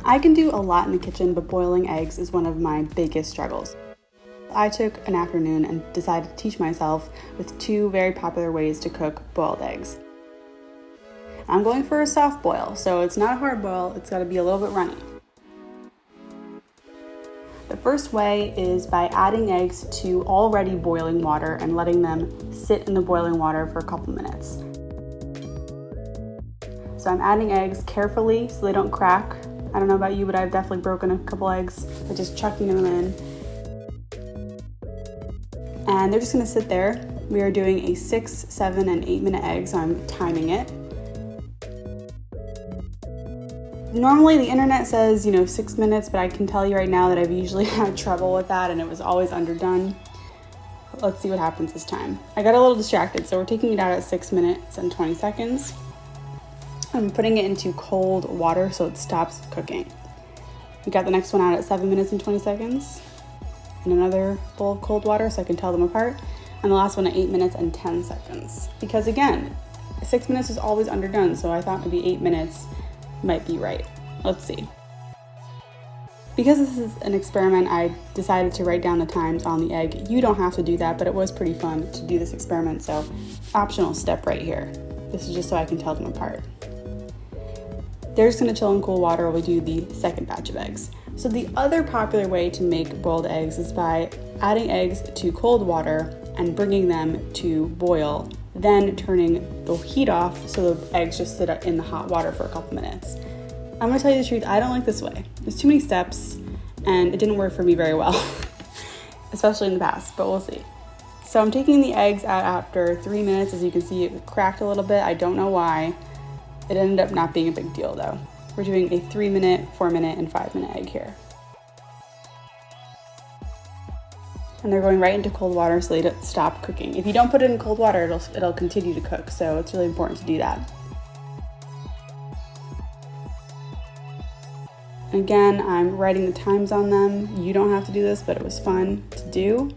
I can do a lot in the kitchen, but boiling eggs is one of my biggest struggles. I took an afternoon and decided to teach myself with 2 very popular ways to cook boiled eggs. I'm going for a soft boil, so it's not a hard boil, it's got to be a little bit runny. The first way is by adding eggs to already boiling water and letting them sit in the boiling water for a couple minutes. So I'm adding eggs carefully so they don't crack. I don't know about you, but I've definitely broken a couple eggs by just chucking them in. And they're just gonna sit there. We are doing a 6, 7, and 8 minute egg, so I'm timing it. Normally the internet says, 6 minutes, but I can tell you right now that I've usually had trouble with that and it was always underdone. Let's see what happens this time. I got a little distracted, so we're taking it out at 6 minutes and 20 seconds. I'm putting it into cold water so it stops cooking. We got the next one out at 7 minutes and 20 seconds. In another bowl of cold water so I can tell them apart. And the last one at 8 minutes and 10 seconds. Because again, 6 minutes is always underdone, so I thought maybe 8 minutes might be right. Let's see. Because this is an experiment, I decided to write down the times on the egg. You don't have to do that, but it was pretty fun to do this experiment, so optional step right here. This is just so I can tell them apart. They're just gonna chill in cool water while we do the second batch of eggs. So the other popular way to make boiled eggs is by adding eggs to cold water and bringing them to boil, then turning the heat off so the eggs just sit in the hot water for a couple minutes. I'm gonna tell you the truth, I don't like this way. There's too many steps and it didn't work for me very well, especially in the past, but we'll see. So I'm taking the eggs out after 3 minutes. As you can see, it cracked a little bit. I don't know why. It ended up not being a big deal though. We're doing a 3 minute, 4 minute, and 5 minute egg here. And they're going right into cold water so they don't stop cooking. If you don't put it in cold water, it'll continue to cook, so it's really important to do that. Again, I'm writing the times on them. You don't have to do this, but it was fun to do.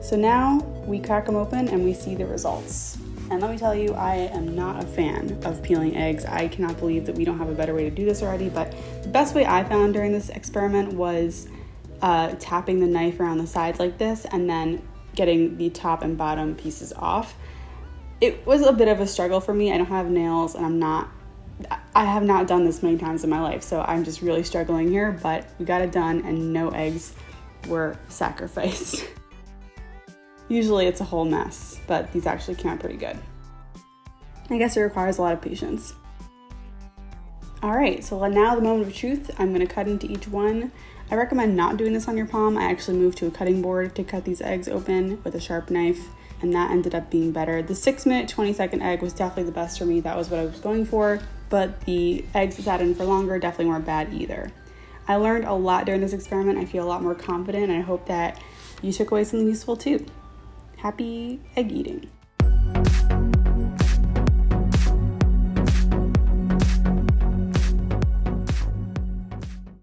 So now we crack them open and we see the results. And let me tell you, I am not a fan of peeling eggs. I cannot believe that we don't have a better way to do this already, but the best way I found during this experiment was tapping the knife around the sides like this and then getting the top and bottom pieces off. It was a bit of a struggle for me. I don't have nails and I have not done this many times in my life, so I'm just really struggling here, but we got it done and no eggs were sacrificed. Usually it's a whole mess, but these actually came out pretty good. I guess it requires a lot of patience. All right, so now the moment of truth. I'm gonna cut into each one. I recommend not doing this on your palm. I actually moved to a cutting board to cut these eggs open with a sharp knife, and that ended up being better. The 6 minute, 20-second egg was definitely the best for me. That was what I was going for, but the eggs that sat in for longer definitely weren't bad either. I learned a lot during this experiment. I feel a lot more confident, and I hope that you took away something useful too. Happy egg eating.